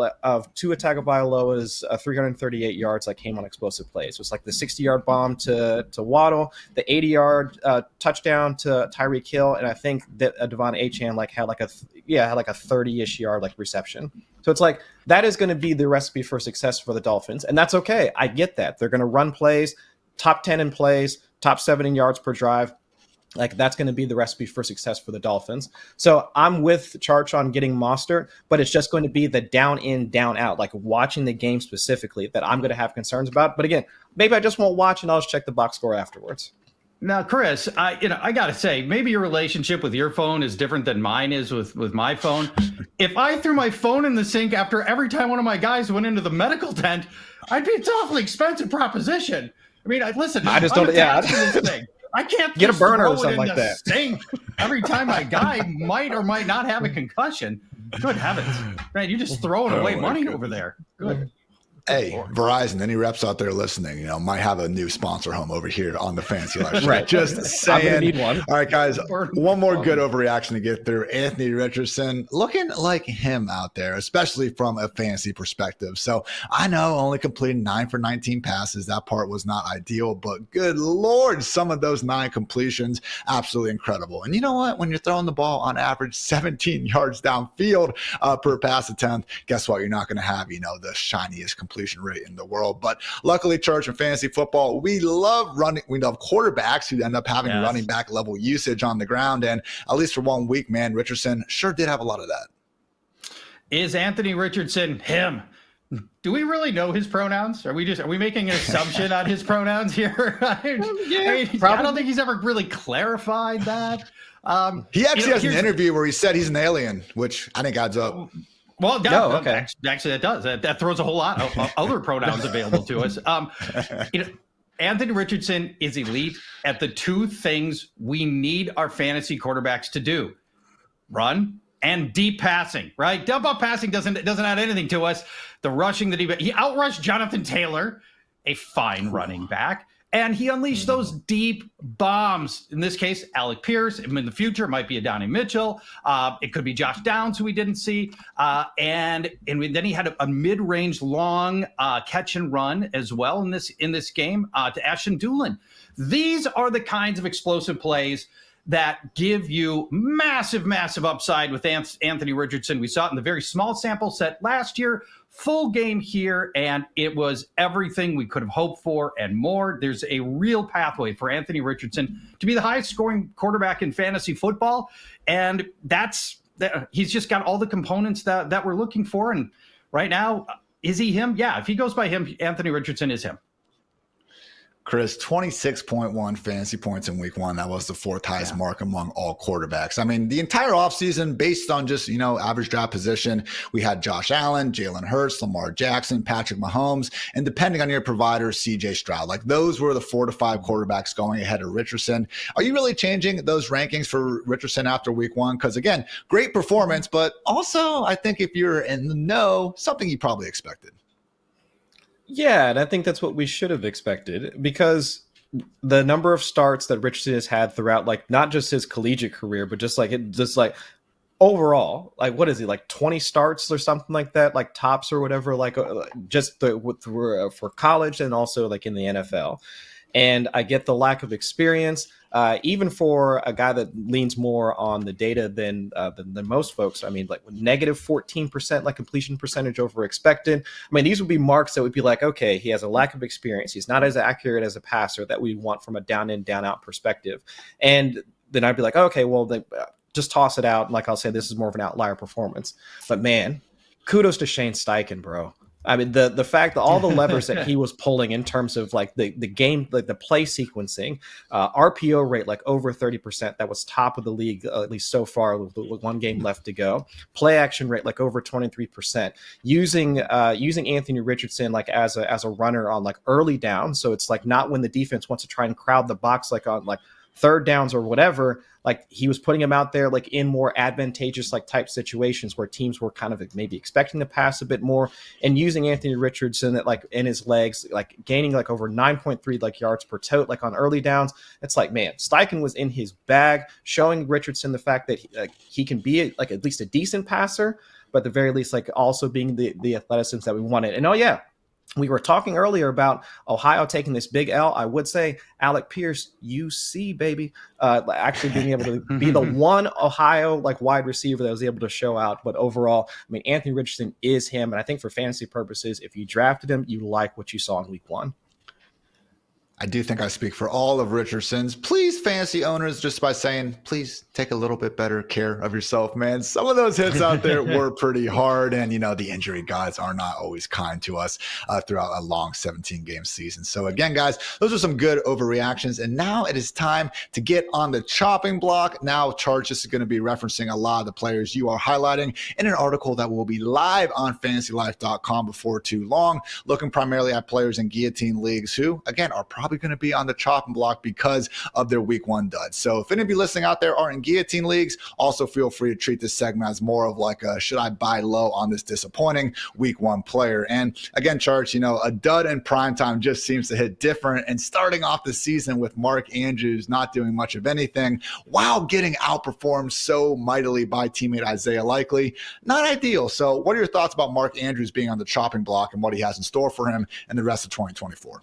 Tua Tagovailoa's 338 yards came on explosive plays. It was the 60-yard bomb to Waddle, the 80-yard touchdown to Tyreek Hill, and I think that Devon Achane had a 30-ish yard reception. So it's that is going to be the recipe for success for the Dolphins, and that's okay. I get that. They're going to run plays, top 10 in plays, top 7 in yards per drive. That's going to be the recipe for success for the Dolphins. So I'm with Charch on getting Mostert, but it's just going to be the down in, down out, watching the game specifically that I'm going to have concerns about. But again, maybe I just won't watch and I'll just check the box score afterwards. Now, Chris, I got to say, maybe your relationship with your phone is different than mine is with my phone. If I threw my phone in the sink after every time one of my guys went into the medical tent, I'd be an awfully expensive proposition. I mean, listen, I just don't. Yeah. This thing. I can't get a burner or something like that. Sink every time my guy might or might not have a concussion. Good heavens, man! You're just throwing away money over there. Good. Hey, Verizon, any reps out there listening, might have a new sponsor home over here on the FantasyLife show. Right. Just saying. I'm gonna need one. All right, guys, one more good overreaction to get through. Anthony Richardson, looking like him out there, especially from a fantasy perspective. So I know only completed 9 for 19 passes. That part was not ideal, but good Lord, some of those 9 completions, absolutely incredible. And you know what? When you're throwing the ball on average 17 yards downfield per pass attempt, guess what? You're not going to have, the shiniest completion completion rate in the world. But luckily, Church and fantasy football, we love quarterbacks who end up having running back level usage on the ground. And at least for 1 week, man, Richardson sure did have a lot of that. Is Anthony Richardson him? Do we really know his pronouns? Are we making an assumption on his pronouns here? I don't think he's ever really clarified that. He actually has an interview where he said he's an alien, which I think adds up. Well, actually, that does. That throws a whole lot of other pronouns available to us. Anthony Richardson is elite at the two things we need our fantasy quarterbacks to do: run and deep passing, right? Dump off passing doesn't add anything to us. The rushing, he outrushed Jonathan Taylor, a fine running back, and he unleashed those deep bombs. In this case, Alec Pierce. In the future, it might be Adonai Mitchell. It could be Josh Downs, who we didn't see. And then he had a mid-range long catch and run as well in this game to Ashton Dulin. These are the kinds of explosive plays that give you massive, massive upside with Anthony Richardson. We saw it in the very small sample set last year, full game here, and it was everything we could have hoped for and more. There's a real pathway for Anthony Richardson to be the highest scoring quarterback in fantasy football, and he's just got all the components that we're looking for. And right now, is he him? Yeah, if he goes by him, Anthony Richardson is him. Chris, 26.1 fantasy points in week 1. That was the 4th highest mark among all quarterbacks. I mean, the entire offseason, based on just, average draft position, we had Josh Allen, Jalen Hurts, Lamar Jackson, Patrick Mahomes, and depending on your provider, CJ Stroud. Like, those were the 4 to 5 quarterbacks going ahead of Richardson. Are you really changing those rankings for Richardson after week 1? Because, again, great performance, but also I think if you're in the know, something you probably expected. Yeah, and I think that's what we should have expected, because the number of starts that Richardson has had throughout, like, not just his collegiate career, but just overall, like, what is he, like 20 starts or something like that, like tops or whatever, like just for college and also like in the NFL. And I get the lack of experience, even for a guy that leans more on the data than most folks. I mean, like negative 14% like completion percentage over expected. I mean, these would be marks that would be like, okay, he has a lack of experience. He's not as accurate as a passer that we want from a down in, down out perspective. And then I'd be like, okay, well, just toss it out. Like, I'll say this is more of an outlier performance. But man, kudos to Shane Steichen, bro. I mean, the fact that all the levers that he was pulling in terms of like the game, like the play sequencing, RPO rate, like over 30%, that was top of the league, at least so far with 1 game left to go. Play action rate, like over 23%, using Anthony Richardson, like as a runner on like early down. So it's like not when the defense wants to try and crowd the box, like on like 3rd downs or whatever, like he was putting him out there like in more advantageous like type situations where teams were kind of maybe expecting to pass a bit more, and using Anthony Richardson that like in his legs, like gaining like over 9.3 like yards per tote, like on early downs. It's like, man, Steichen was in his bag, showing Richardson the fact that he can be like at least a decent passer, but at the very least, like also being the athleticism that we wanted. And we were talking earlier about Ohio taking this big L. I would say Alec Pierce, UC, baby, actually being able to be the one Ohio like wide receiver that was able to show out. But overall, I mean, Anthony Richardson is him. And I think for fantasy purposes, if you drafted him, you like what you saw in week 1. I do think I speak for all of Richardson's. Please, fantasy owners, just by saying, please take a little bit better care of yourself, man. Some of those hits out there were pretty hard, and, the injury gods are not always kind to us throughout a long 17-game season. So, again, guys, those are some good overreactions, and now it is time to get on the chopping block. Now, Charch is going to be referencing a lot of the players you are highlighting in an article that will be live on FantasyLife.com before too long, looking primarily at players in Guillotine leagues who, again, are probably going to be on the chopping block because of their week 1 duds. So if any of you listening out there are in Guillotine leagues, also feel free to treat this segment as more of like a should I buy low on this disappointing week 1 player. And again, Charch, a dud in primetime just seems to hit different. And starting off the season with Mark Andrews not doing much of anything while getting outperformed so mightily by teammate Isaiah Likely, not ideal. So what are your thoughts about Mark Andrews being on the chopping block and what he has in store for him in the rest of 2024?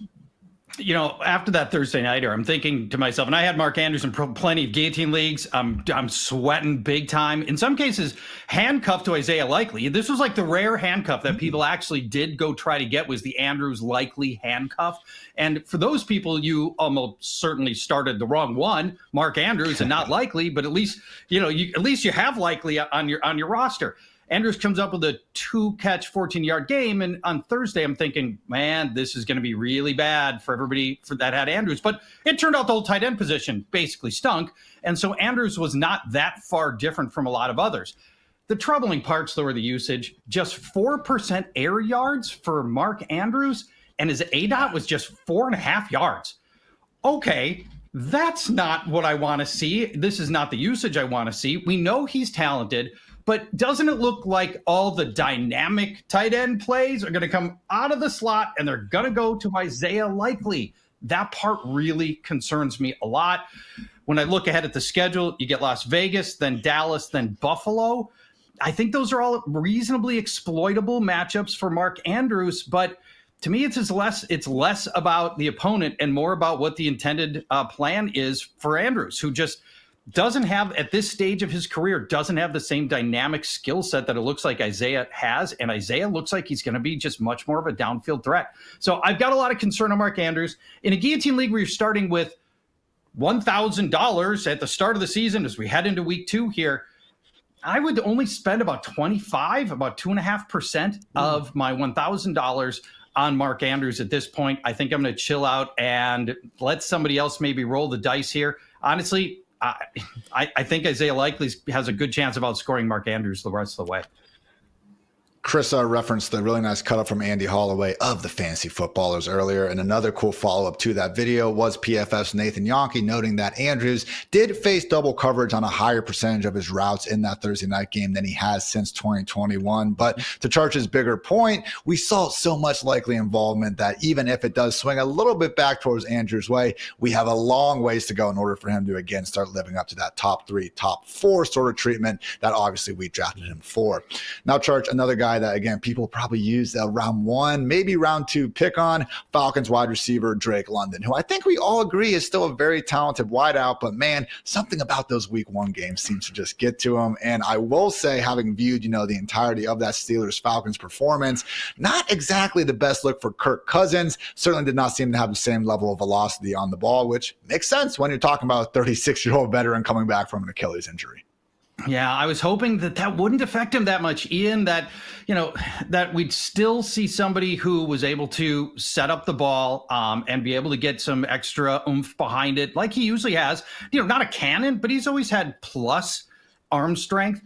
After that Thursday nighter, I'm thinking to myself, and I had Mark Andrews in plenty of Guillotine leagues. I'm sweating big time. In some cases, handcuffed to Isaiah Likely. This was like the rare handcuff that people actually did go try to get, was the Andrews Likely handcuff. And for those people, you almost certainly started the wrong one, Mark Andrews, and not Likely. But at least you have Likely on your roster. Andrews comes up with a 2-catch, 14-yard game, and on Thursday I'm thinking, man, this is going to be really bad for everybody that had Andrews. But it turned out the whole tight end position basically stunk, and so Andrews was not that far different from a lot of others. The troubling parts, though, are the usage. Just 4% air yards for Mark Andrews, and his ADOT was just 4.5 yards. Okay, that's not what I want to see. This is not the usage I want to see. We know he's talented, but doesn't it look like all the dynamic tight end plays are going to come out of the slot and they're going to go to Isaiah Likely? That part really concerns me a lot. When I look ahead at the schedule, you get Las Vegas, then Dallas, then Buffalo. I think those are all reasonably exploitable matchups for Mark Andrews, but to me, it's less about the opponent and more about what the intended plan is for Andrews, who just doesn't have, at this stage of his career, doesn't have the same dynamic skill set that it looks like Isaiah has. And Isaiah looks like he's going to be just much more of a downfield threat. So I've got a lot of concern on Mark Andrews. In a Guillotine league where you're starting with $1,000 at the start of the season, as we head into week 2 here, I would only spend about 2.5% of my $1,000 on Mark Andrews at this point. I think I'm going to chill out and let somebody else maybe roll the dice here. Honestly, I think Isaiah Likely has a good chance of outscoring Mark Andrews the rest of the way. Chris referenced the really nice cut up from Andy Holloway of the Fantasy Footballers earlier. And another cool follow-up to that video was PFF's Nathan Yonke noting that Andrews did face double coverage on a higher percentage of his routes in that Thursday night game than he has since 2021. But to Charch's bigger point, we saw so much likely involvement that even if it does swing a little bit back towards Andrews' way, we have a long ways to go in order for him to again start living up to that top 3, top 4 sort of treatment that obviously we drafted him for. Now, Charch, another guy that, again, people probably use round 1, maybe round 2 pick on, Falcons wide receiver Drake London, who I think we all agree is still a very talented wideout, but man, something about those week 1 games seems to just get to him. And I will say, having viewed, the entirety of that Steelers-Falcons performance, not exactly the best look for Kirk Cousins. Certainly did not seem to have the same level of velocity on the ball, which makes sense when you're talking about a 36-year-old veteran coming back from an Achilles injury. Yeah, I was hoping that wouldn't affect him that much, Ian, that we'd still see somebody who was able to set up the ball and be able to get some extra oomph behind it like he usually has. Not a cannon, but he's always had plus arm strength.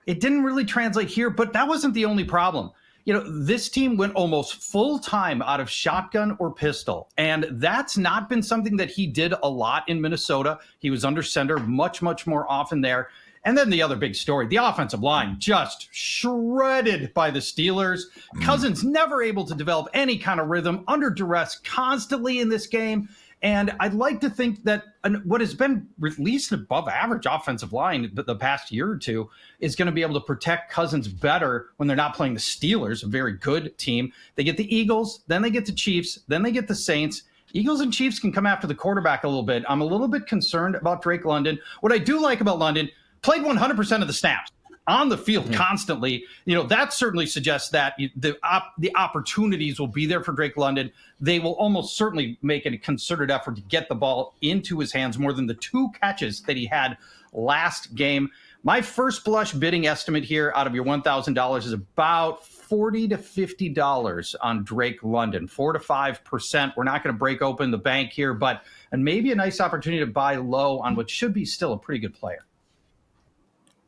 It didn't really translate here, but that wasn't the only problem. This team went almost full time out of shotgun or pistol, and that's not been something that he did a lot in Minnesota. He was under center much, much more often there. And then the other big story, the offensive line just shredded by the Steelers. Cousins never able to develop any kind of rhythm, under duress constantly in this game. And I'd like to think that what has been at least an above average offensive line the past year or two is going to be able to protect Cousins better when they're not playing the Steelers, a very good team. They get the Eagles, then they get the Chiefs, then they get the Saints. Eagles and Chiefs can come after the quarterback a little bit. I'm a little bit concerned about Drake London. What I do like about London, played 100% of the snaps on the field constantly. That certainly suggests that the opportunities will be there for Drake London. They will almost certainly make a concerted effort to get the ball into his hands more than the 2 catches that he had last game. My first blush bidding estimate here out of your $1,000 is about $40 to $50 on Drake London, 4 to 5%. We're not going to break open the bank here, but and maybe a nice opportunity to buy low on what should be still a pretty good player.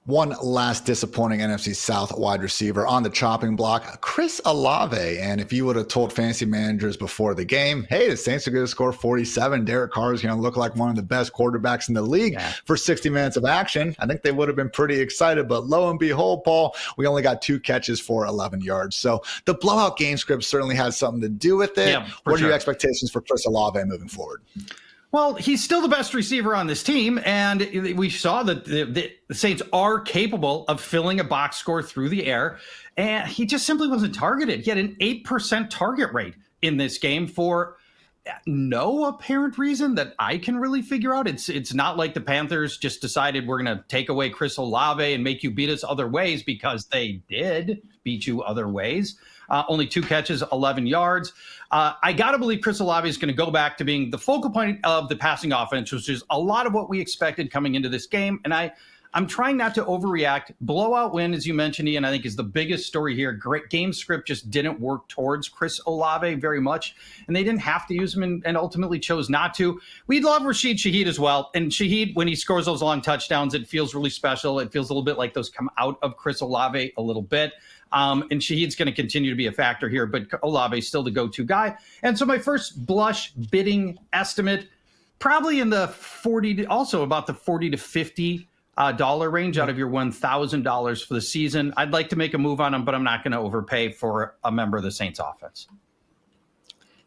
One last disappointing NFC South wide receiver on the chopping block, Chris Olave. And if you would have told fantasy managers before the game, hey, the Saints are going to score 47, Derek Carr is going to look like one of the best quarterbacks in the league for 60 minutes of action, I think they would have been pretty excited. But lo and behold, Paul, we only got 2 catches for 11 yards. So the blowout game script certainly has something to do with it. Yeah, what are your expectations for Chris Olave moving forward? Well, he's still the best receiver on this team, and we saw that the Saints are capable of filling a box score through the air, and he just simply wasn't targeted. He had an 8% target rate in this game for no apparent reason that I can really figure out. It's not like the Panthers just decided we're going to take away Chris Olave and make you beat us other ways, because they did beat you other ways. Only 2 catches, 11 yards. I got to believe Chris Olave is going to go back to being the focal point of the passing offense, which is a lot of what we expected coming into this game. And I'm trying not to overreact. Blowout win, as you mentioned, Ian, I think is the biggest story here. Great game script just didn't work towards Chris Olave very much, and they didn't have to use him and ultimately chose not to. We'd love Rashid Shaheed as well. And Shaheed, when he scores those long touchdowns, it feels really special. It feels a little bit like those come out of Chris Olave a little bit. And Shaheed's going to continue to be a factor here, but Olave is still the go-to guy. And so my first blush bidding estimate, probably in the about the 40 to 50 dollar range out of your $1,000 for the season. I'd like to make a move on him, but I'm not going to overpay for a member of the Saints offense.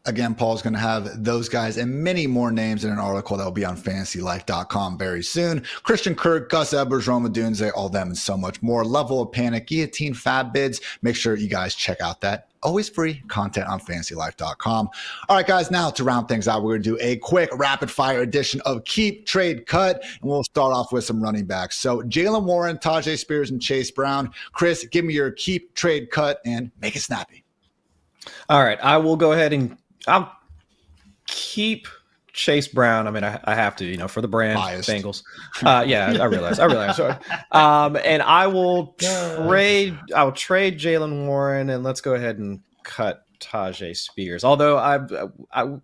Again, Paul's going to have those guys and many more names in an article that will be on FantasyLife.com very soon. Christian Kirk, Gus Edwards, Roma Dunze, all them and so much more. Level of Panic, Guillotine, Fab Bids. Make sure you guys check out that always free content on FantasyLife.com. All right, guys, now to round things out, we're going to do a quick rapid-fire edition of Keep, Trade, Cut, and we'll start off with some running backs. So Jalen Warren, Tajay Spears, and Chase Brown. Chris, give me your Keep, Trade, Cut, and make it snappy. All right, I will go ahead and I'll keep Chase Brown. I mean, I have to, for the brand. Biased. Bengals. Yeah, I realize. Sorry. And I will trade Jalen Warren, and let's go ahead and cut Tajay Spears. Although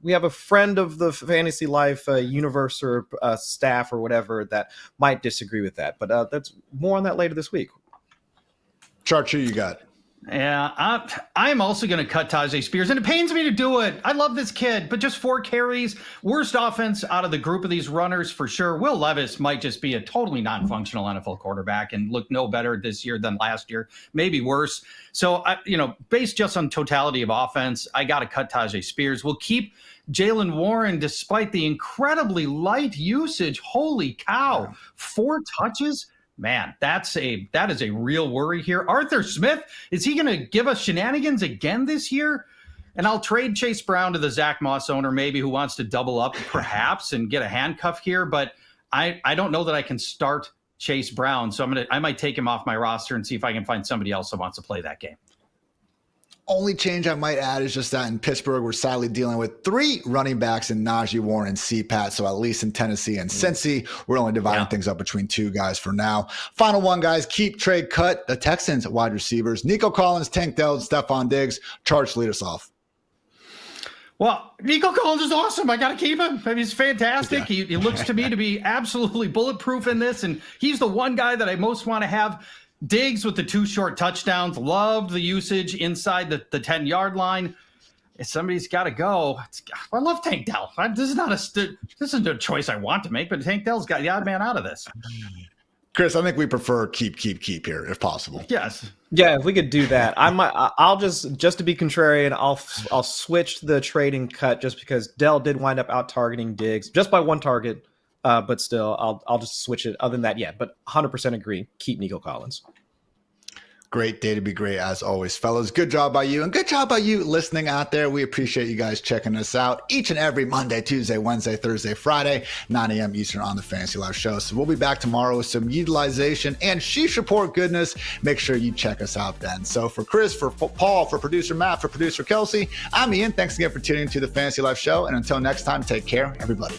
we have a friend of the Fantasy Life universe or staff or whatever that might disagree with that, but that's more on that later this week. Chart, who you got? Yeah, I'm also going to cut Tajay Spears, and it pains me to do it. I love this kid, but just 4 carries, worst offense out of the group of these runners for sure. Will Levis might just be a totally non-functional NFL quarterback and look no better this year than last year, maybe worse. So, based just on totality of offense, I got to cut Tajay Spears. We'll keep Jalen Warren despite the incredibly light usage. Holy cow, 4 touches. Man, that is a real worry here. Arthur Smith, is he going to give us shenanigans again this year? And I'll trade Chase Brown to the Zach Moss owner, maybe, who wants to double up perhaps and get a handcuff here. But I don't know that I can start Chase Brown. So I might take him off my roster and see if I can find somebody else that wants to play that game. Only change I might add is just that in Pittsburgh, we're sadly dealing with 3 running backs in Najee, Warren, and CPAT. So at least in Tennessee and Cincy, we're only dividing things up between 2 guys for now. Final one, guys, keep, trade, cut. The Texans wide receivers, Nico Collins, Tank Dell, Stephon Diggs. Charge, lead us off. Well, Nico Collins is awesome. I got to keep him. I mean, he's fantastic. Yeah. He looks to me to be absolutely bulletproof in this. And he's the one guy that I most want to have. Diggs with the 2 short touchdowns, loved the usage inside the 10-yard line. If somebody's got to go, I love Tank Dell. This isn't a choice I want to make, but Tank Dell's got the odd man out of this. Chris, I think we prefer keep here if possible. Yes. Yeah, if we could do that, I'll just to be contrarian, I'll switch the trade and cut just because Dell did wind up out targeting Diggs just by 1 target. But still, I'll just switch it. Other than that, yeah, but 100% agree. Keep Nico Collins. Great day to be great as always, fellas. Good job by you, and good job by you listening out there. We appreciate you guys checking us out each and every Monday, Tuesday, Wednesday, Thursday, Friday, 9 a.m. Eastern on the Fantasy Life Show. So we'll be back tomorrow with some utilization and sheesh report goodness. Make sure you check us out then. So for Chris, for Paul, for producer Matt, for producer Kelsey, I'm Ian. Thanks again for tuning into the Fantasy Life Show, and until next time, take care, everybody.